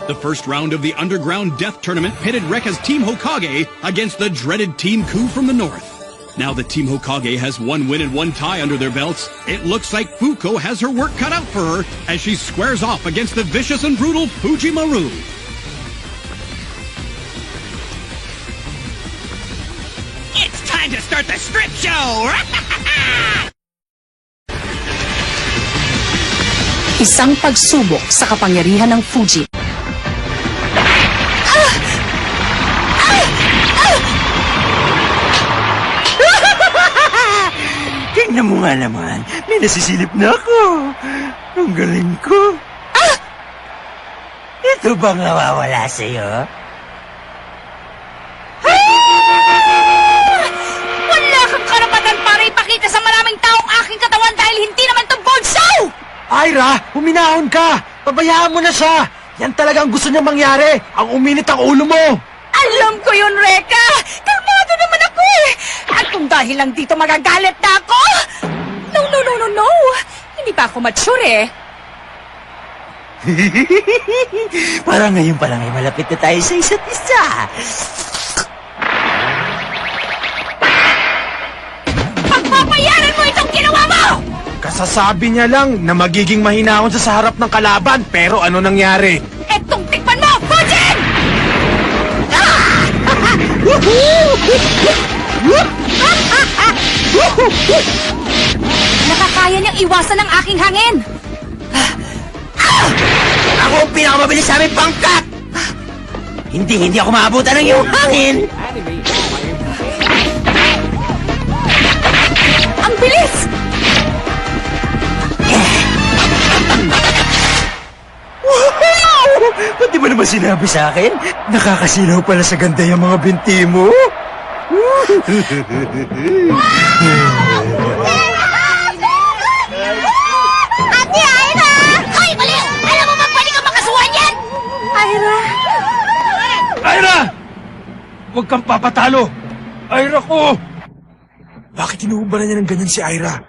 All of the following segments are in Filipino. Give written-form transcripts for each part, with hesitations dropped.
The first round of the Underground Death Tournament pitted Rekka's Team Hokage against the dreaded Team Ku from the north. Now that Team Hokage has 1 win and 1 tie under their belts, it looks like Fuko has her work cut out for her as she squares off against the vicious and brutal Fujimaru. It's time to start the strip show! Isang pagsubok sa kapangyarihan ng Fuji. Tingnan mo nga naman, may nasisilip na ako. Ang galing ko. Ito bang nawawala sa'yo? Wala kang karapatan para ipakita sa maraming taong aking katawan dahil hindi naman to bold show! Ira, huminahon ka! Pabayaan mo na siya! Yan talagang gusto niya mangyari! Ang uminit ang ulo mo! Alam ko yun, Rekka! Kalmado naman ako eh! At kung dahil lang dito magagalit na ako? No! Hindi pa ako mature eh. Parang ngayon pa lang ay malapit na tayo sa isa't isa. Pagpapayaran mo itong ginawa mo! Kasasabi niya lang na magiging mahinahon sa harap ng kalaban, pero ano nangyari? Etong tikman mo, Fujin! Nakakaya niyang iwasan ang aking hangin. Ako ang pinakamabilis sa aming pangkat! Hindi ako maabutan ng iyong hangin! Ang bilis! Wow! Ba't di mo naman sinabi sa akin? Nakakasilaw pala sa ganda yung mga binti mo. Ate Ira! Hoy, baliw! Alam mo ba pwede ka makasuhan yan? Ira! Ira! Huwag kang papatalo! Ira ko! Bakit inuubaran niya ng ganyan si Ira?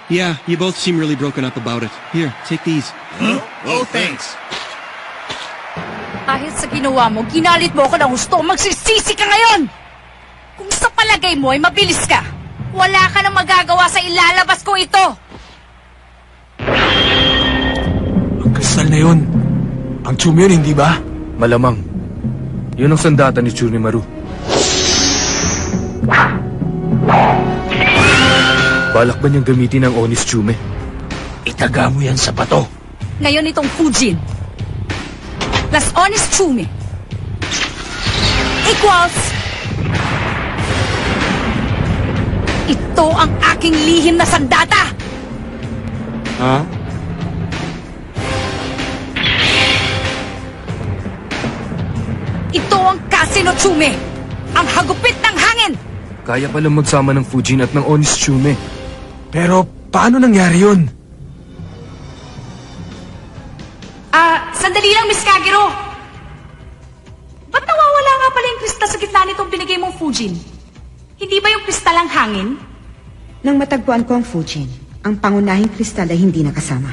Yeah, you both seem really broken up about it. Here, take these. Huh? Oh, thanks. Dahil sa ginawa mo, ginalit mo ako ng husto. Magsisisi ka ngayon! Kung sa palagay mo ay mabilis ka, wala ka nang magagawa sa ilalabas ko ito! Ang kristal na yun. Ang Chumi yun, hindi ba? Malamang. Yun ang sandata ni Chunimaru. Balak ba niyang gamitin ang Onis Chume? Itaga mo yan sa bato. Ngayon itong Fujin plus Honest Chumi equals ito ang aking lihim na sandata! Ha? Ito ang Kasino Chumi! Ang hagupit ng hangin! Kaya palang magsama ng Fujin at ng Onis Chume. Pero paano nangyari yun? Sandali lang, Miss Kagero! Ba't nawawala nga pala yung kristal sa gitna nitong binigay mong Fujin? Hindi ba yung kristal ang hangin? Nang matagpuan ko ang Fujin, ang pangunahing kristal ay hindi nakasama.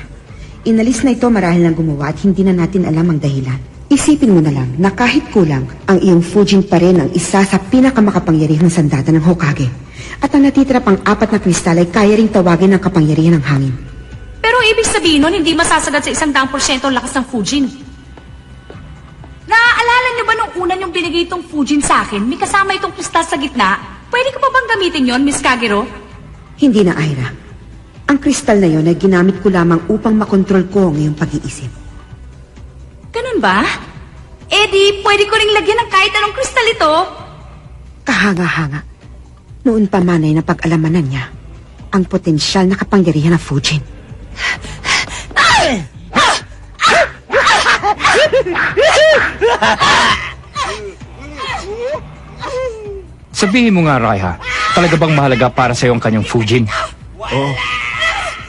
Inalis na ito marahil ng gumawa at hindi na natin alam ang dahilan. Isipin mo na lang na kahit kulang, ang iyong Fujin pa rin ang isa sa pinakamakapangyarihang sandata ng Hokage. At ang natitira pang 4 na kristal ay kaya ring tawagin ng kapangyarihan ng hangin. Pero ibig sabihin nun, hindi masasagad sa 100% ang lakas ng Fujin. Naaalala niyo ba nung una niyong binigay itong Fujin sa akin, may kasama itong kristal sa gitna? Pwede ko pa bang gamitin yon, Miss Kagero? Hindi na, Ira. Ang kristal na yon ay ginamit ko lamang upang makontrol ko ang iyong pag-iisip. Ganun ba? Eh di, pwede ko ring lagyan ng kahit anong kristal ito. Kahanga-hanga. Noon pa man ay napag-alamanan niya ang potensyal na kapangyarihan ng Fujin. Sabihin mo nga, Raiha, talaga bang mahalaga para sa'yo ang kanyang Fujin? Oo.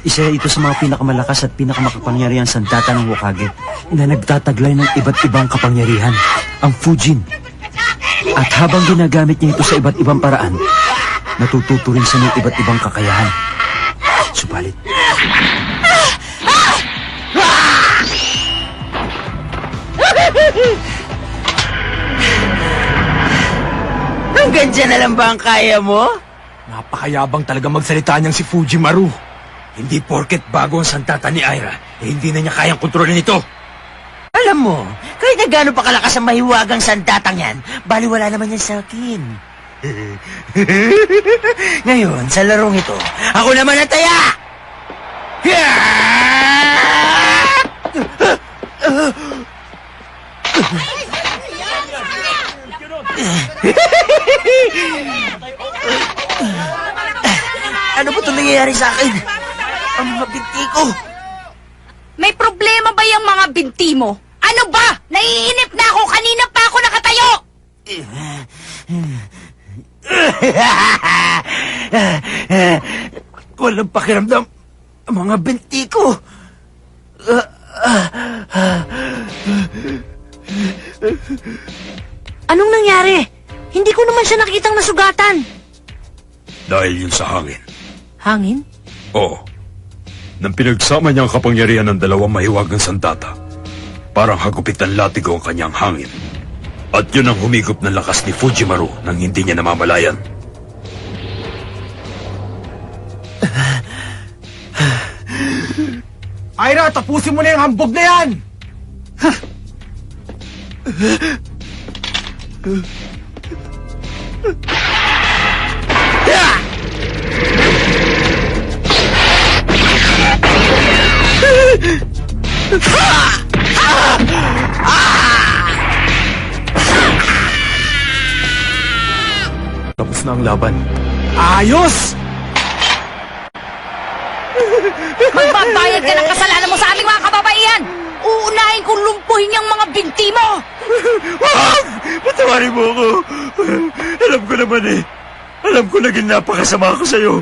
Isa ito sa mga pinakamalakas at pinakamakapangyarihang sandata ng Hokage na nagtataglay ng iba't ibang kapangyarihan, ang Fujin. At habang ginagamit niya ito sa iba't ibang paraan, natututo rin siya ng iba't ibang kakayahan. Subalit, Hanggang dyan na lang ba ang kaya mo? Napakayabang talaga magsalita niyang si Fujimaru. Hindi porket bago ang sandata ni Aira, hindi na niya kayang kontrolin ito. Alam mo, kahit na gaano pa kalakas ang mahiwagang sandatang yan, baliwala naman yan sa akin. Ngayon, sa larong ito, ako naman ang taya! Ano ba itong nangyayari sa akin? Ang mga binti ko! May problema ba yung mga binti mo? Ano ba? Naiinip na ako! Kanina pa ako nakatayo! Walang pakiramdam ang mga binti ko. Anong nangyari? Hindi ko naman siya nakitang nasugatan. Dahil yun sa hangin. Hangin? Oo. Nang pinagsama niya ang kapangyarihan ng dalawang mahiwagang sandata, parang hagupit ng latigo ang kanyang hangin. At yun ang humigop ng lakas ni Fujimaru nang hindi niya namamalayan. Aira, tapusin mo na yung hambog na yan! Tapos na ang laban. Ayos! Magbabayad ka ng kasalanan mo sa aming mga kababaihan! Uunahin kong lumpuhin yung mga binti mo! Wag! Patawarin mo ako! Alam ko naman eh. Alam ko naging napakasama ako sa'yo.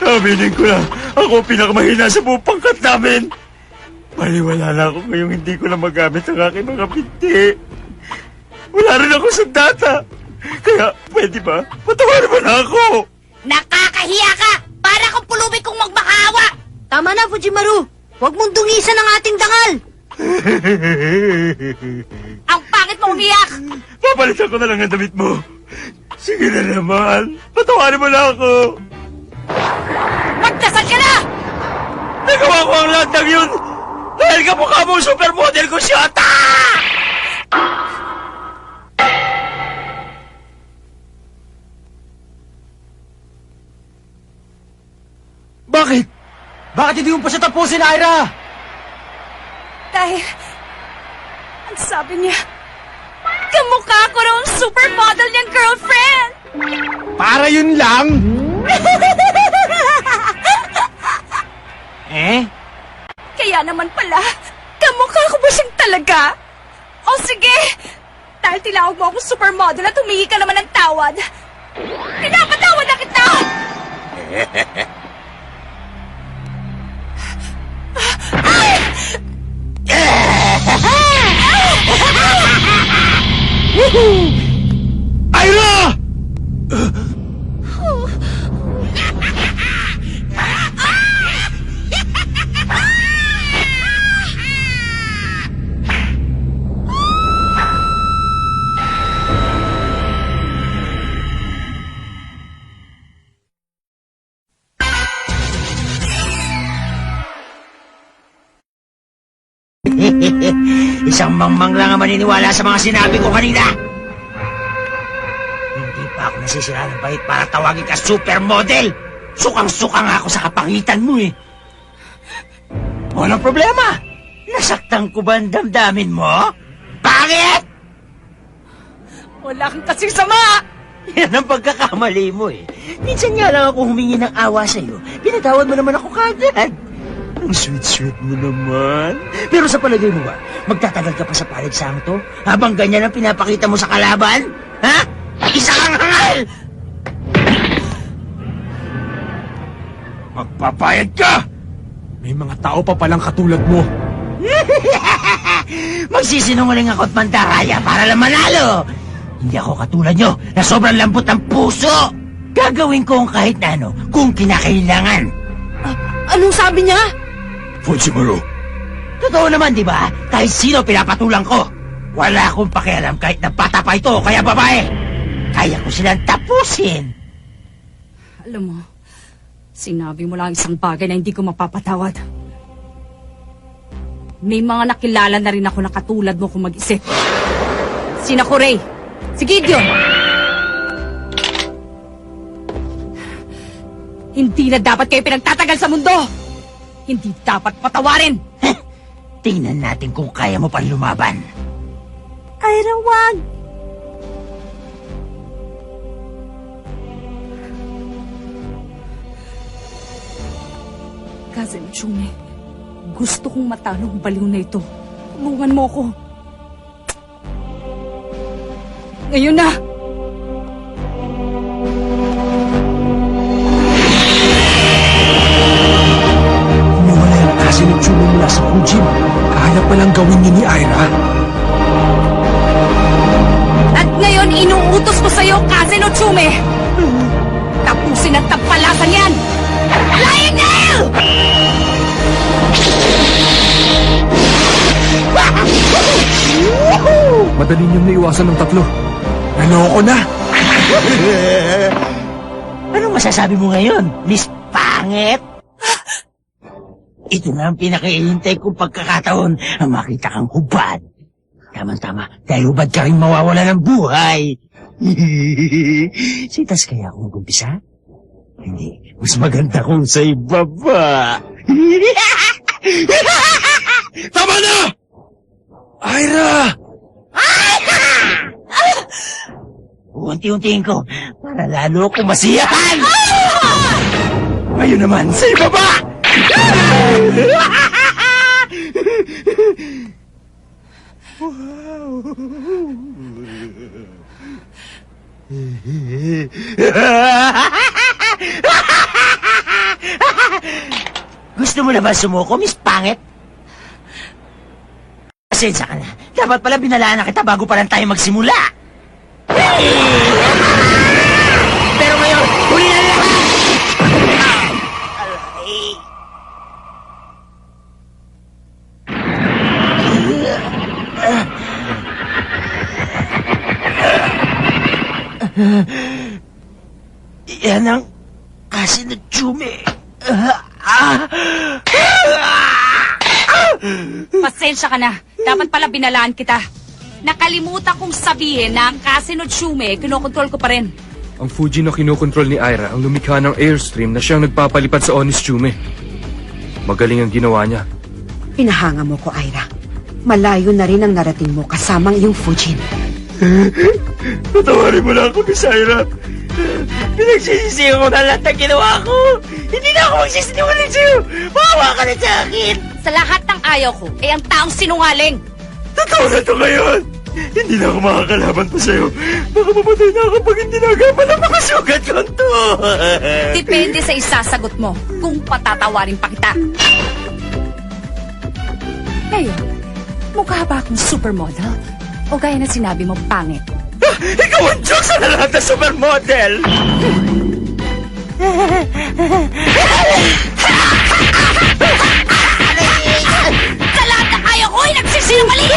Aminin ko na, ako ang pinakamahina sa buong pangkat namin. Maliwala na ako ngayong hindi ko na magamit ang aking mga binti. Wala rin ako sa data. Kaya, pwede ba? Patawarin mo na ako! Nakakahiya ka! Para kang pulubi kong magmakawa! Tama na, Fujimaru! Huwag mong dungisan ang ating dangal! Ang pangit mo umiyak! Papalitan ko na lang ang damit mo. Sige na naman. Patawarin mo na ako. Magdasal ka na! Nagawa ko ang lahat ng yun dahil kamukha mo ang supermodel ko, Shota! Bakit? Bakit hindi mo pa siya tapusin, Aira? Dahil, ang sabi niya, kamukha ko raw ang supermodel niyang girlfriend! Para yun lang? Kaya naman pala, kamukha ko ba siyang talaga? O sige, dahil tinawag mo akong supermodel at humingi ka naman ng tawad, pinapatawad na kita! Aira! Isang mangmang lang ang maniniwala sa mga sinabi ko kanina. Hindi pa ako nasisira ng bait para tawagin ka supermodel. Sukang-suka nga ako sa kapangitan mo eh. Walang problema. Nasaktan ko ba ang damdamin mo? Bakit? Wala kang kasing sama! Yan ang pagkakamali mo eh. Minsan nga lang ako humingi ng awa sa'yo. Pinatawad mo naman ako kagad. Ang sweet-sweet mo naman. Pero sa palagay mo ba, magtatagal ka pa sa paligsang to? Habang ganyan ang pinapakita mo sa kalaban? Ha? Isa kang hangal! Magpapayad ka! May mga tao pa palang katulad mo. Magsisinungaling ako at mandaraya para lang manalo. Hindi ako katulad nyo na sobrang lambot ng puso. Gagawin ko ang kahit na ano kung kinakailangan. Anong sabi niya? Fujimaru, Totoo naman, di ba? Kahit sino pinapatulang ko. Wala akong pakialam kahit na bata pa ito, kaya babae. Kaya ko silang tapusin. Alam mo, sinabi mo lang isang bagay na hindi ko mapapatawad. May mga nakilala na rin ako na katulad mo kung mag-isip. Sina Corey, si Gideon. Hindi na dapat kayo pinagtatagal sa mundo. Hindi dapat patawarin. Tingnan natin kung kaya mo pang lumaban. Ira, wag. Cousin Chune, gusto kong matalo ang baliw na ito. Tulungan mo ako. Ngayon na! Humiwalay ang kasi ng Chulo mula sa Fujin. Kaya palang gawin niya ni Ira. At ngayon, inuutos ko sa'yo, Cousin Otsume! Tapusin at tampalasan yan! Flying nail! Madali niyong naiwasan ng tatlo. Naloko na! Ano masasabi mo ngayon, Miss Pangit? Ito na ang pinakaihintay kong pagkakataon ang makita kang hubad. Tama-tama, dahil hubad ka rin mawawala ng buhay. Sitas kaya akong mag-umpisa? Hindi, mas maganda kung sa ibaba. Tama na! Ira! Unti-untiin ko para lalo akong masiyahan. Ngayon naman, sa ibaba! Gusto mo na ba sumuko, Miss Pangit? Pasensya ka na. Dapat pala binalaan na kita bago pa lang tayo magsimula. Pero ngayon, huli na lahat! Yan ang kasi na Chume. Pasensya ka na. Dapat pala binalaan kita. Nakalimutan kong sabihin na ang Casino Tsume, kinokontrol ko pa rin. Ang Fujin na kinokontrol ni Ira ang lumikha ng airstream na siyang nagpapalipad sa Onis Tsume. Magaling ang ginawa niya. Pinahanga mo ko, Ira. Malayo na rin ang narating mo kasamang iyong Fujin. Patawarin mo na ako, Miss Ira. Pinagsisisihan ko na lahat ng ginawa ko. Hindi na ako magsisinungaling sa'yo. Maawa ka na sa akin. Sa lahat ng ayaw ko, ay ang taong sinungaling. Totoo na ito ngayon. Hindi na ako makakalaban pa sa'yo. Baka mamatay na ako pag hindi nagapan ang mga sugat ko to. Depende sa isasagot mo kung patatawarin pa kita. Ngayon, mukha ba akong supermodel? O gaya na sinabi mo, pangit? Ikaw ang joke sa lahat na supermodel. Sa lahat ng ayaw ko, ay nagsisinungaling!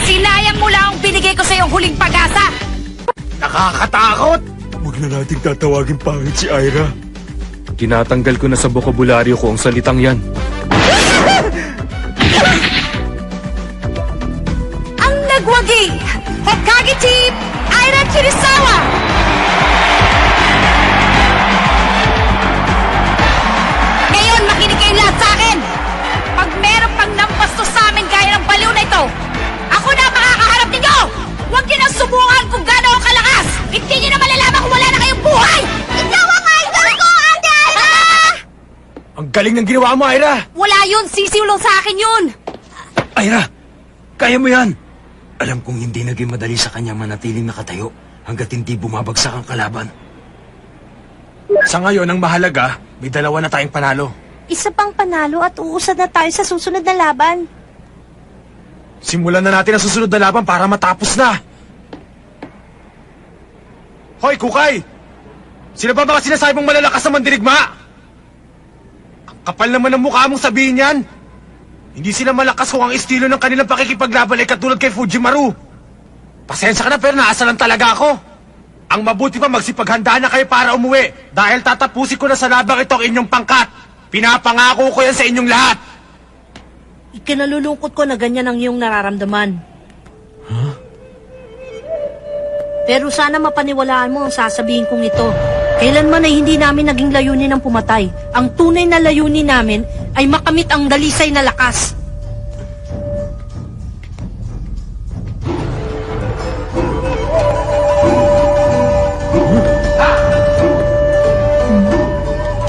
Sinayang mo lang ang binigay ko sa iyong huling pag-asa! Nakakatakot. Huwag na nating tatawagin pangit si Ira. Tinatanggal ko na sa bokabularyo ko ang salitang yan. Ang nagwagi! Hokage Team, Ira Kirisawa! Ngayon, makinig kayong lahat sa akin! Pag meron pang nampastos sa amin gaya ng baliw na ito, ako na ang makakaharap ninyo! Huwag niyo nang subukan kung gaano ako kalakas! Hindi niyo na malalaman kung wala na kayong buhay! Ikaw ang idol ko, Ate Ira! Ang galing ng ginawa mo, Ira! Wala yun! Sisiw lang sa akin yun! Ira, kaya mo yan! Alam kong hindi naging madali sa kanya manatiling nakatayo hanggat hindi bumabagsak ang kalaban. Sa ngayon, ang mahalaga, may dalawa na tayong panalo. Isa pang panalo at uusad na tayo sa susunod na laban. Simulan na natin ang susunod na laban para matapos na! Hoy, Kukay! Sino ba mga sinasabi mong malalakas na mandirigma? Ang kapal naman ng mukha mong sabihin yan! Hindi sila malakas kung ang estilo ng kanilang pakikipaglaban ay katulad kay Fujimaru. Pasensya ka na pero naasa lang talaga ako. Ang mabuti pa magsipaghanda na kayo para umuwi dahil tatapusin ko na sa labang ito ang inyong pangkat. Pinapangako ko yan sa inyong lahat. Ikinalulungkot ko na ganyan ang iyong nararamdaman. Pero sana mapaniwalaan mo ang sasabihin kong ito. Kailanman ay hindi namin naging layunin ng pumatay. Ang tunay na layunin namin ay makamit ang dalisay na lakas.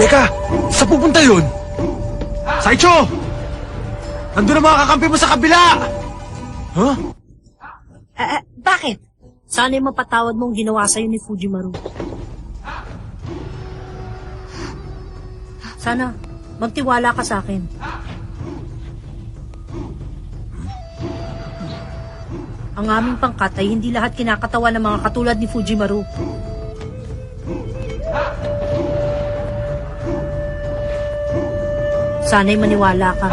Teka, saan pupunta yun? Saicho! Nandun ang mga kakampi mo sa kabila! Huh? Bakit? Sana'y mapatawad mong ginawa sa'yo ni Fujimaru. Sana, magtiwala ka sa akin. Ang aming pangkat ay hindi lahat kinakatawa ng mga katulad ni Fujimaru. Sana'y maniwala ka.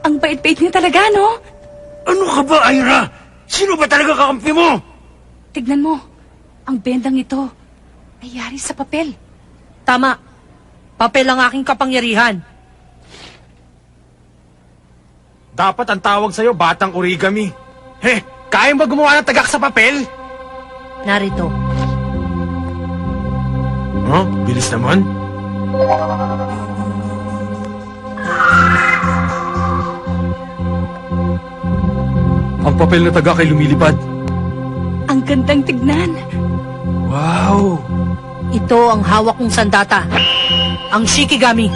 Ang bait-bait niya talaga, no? Ano ka ba, Ira? Sino ba talaga kakampi mo? Tignan mo, ang bendang ito ay yari sa papel. Tama. Papel ang aking kapangyarihan. Dapat ang tawag sa'yo, batang origami. Kaya ba gumawa ng tagak sa papel? Narito. Huh? Bilis naman. Ang papel na taga kay lumilipad. Ang gandang tignan. Wow! Ito ang hawak kong sandata. Ang Shikigami.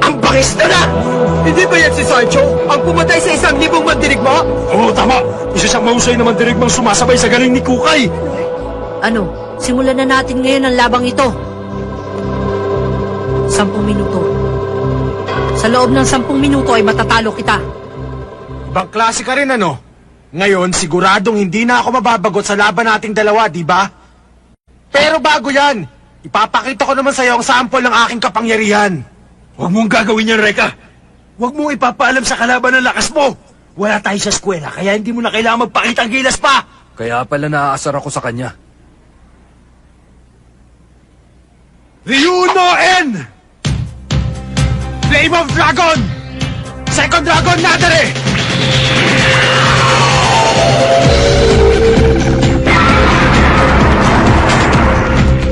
Ang bangis na! Hindi ba yan si Sancho? Ang pumatay sa 1,000 mandirigma? Oo, tama. Isa siyang mahusay na mandirigmang sumasabay sa galing ni Kukay. Ano? Simulan na natin ngayon ang labang ito. 10 minuto. Sa loob ng 10 minuto ay matatalo kita. Ibang klase ka rin, ano? Ngayon, siguradong hindi na ako mababagot sa laban nating dalawa, di ba? Pero bago yan, ipapakita ko naman sa'yo ang sample ng aking kapangyarihan. Huwag mong gagawin yan, Reka. Huwag mong ipapaalam sa kalaban ng lakas mo. Wala tayo sa eskwela, kaya hindi mo na kailangan magpakita ang gilas pa. Kaya pala naaasar ako sa kanya. Ryuno N! Flame of Dragon! Second Dragon Nadare!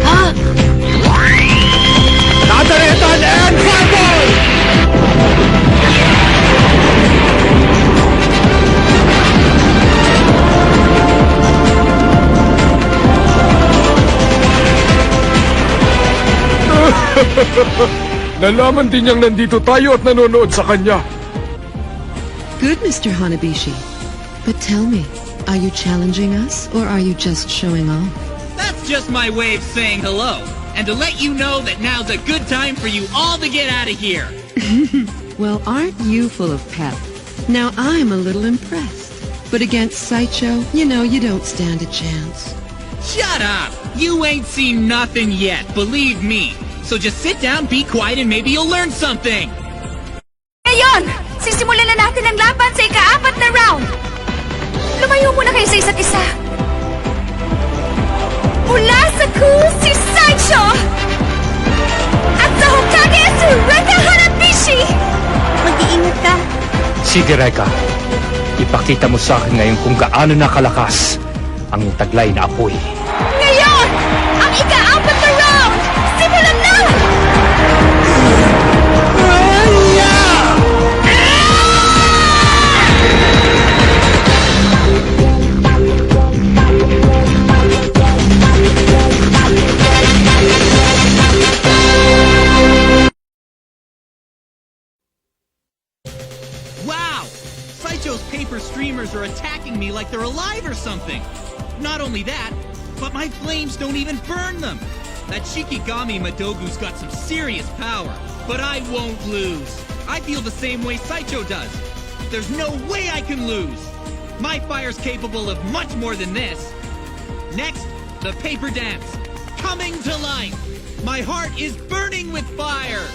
Ha? Nadaretan and Fireball! Nalaman din niyang nandito tayo at nanonood sa kanya. Good, Mr. Hanabishi. But tell me, are you challenging us or are you just showing off? That's just my way of saying hello. And to let you know that now's a good time for you all to get out of here. Well, aren't you full of pep? Now I'm a little impressed. But against Saicho, you know you don't stand a chance. Shut up! You ain't seen nothing yet, believe me. So just sit down, be quiet, and maybe you'll learn something. Ngayon, sisimulan na natin ang laban sa ika-4 na round. Lumayo muna kayo sa isa't isa. Mula sa Ku si Saicho! At sa Hokage si Reka Hanabishi! Mag-iingat ka. Sige, Reka. Ipakita mo sa akin ngayon kung gaano nakalakas ang taglay na apoy. Ngayon, ang ika-4 na round! Simulan na! Wow! Saicho's paper streamers are attacking me like they're alive or something. Not only that, but my flames don't even burn them. That Shikigami Madogu's got some serious power, but I won't lose. I feel the same way Saicho does. There's no way I can lose. My fire's capable of much more than this. Next, the paper dance. Coming to life. My heart is burning with fire.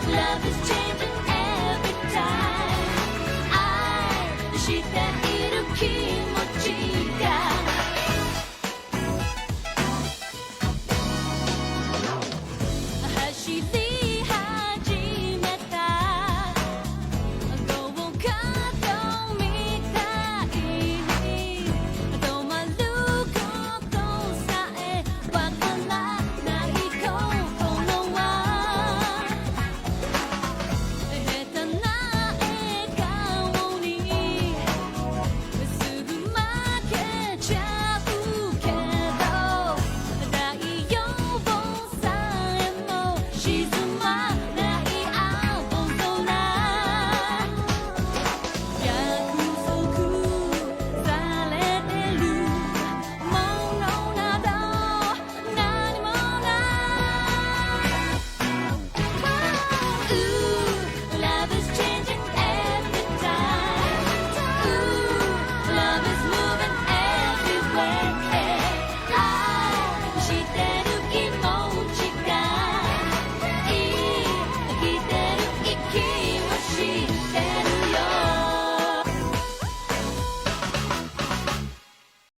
Love is changing every time. I している気持ちが走り始めたゴーカートみたいに止まることさえわからない心は下手な笑顔にすぐ負けちゃうけど太陽さえも沈む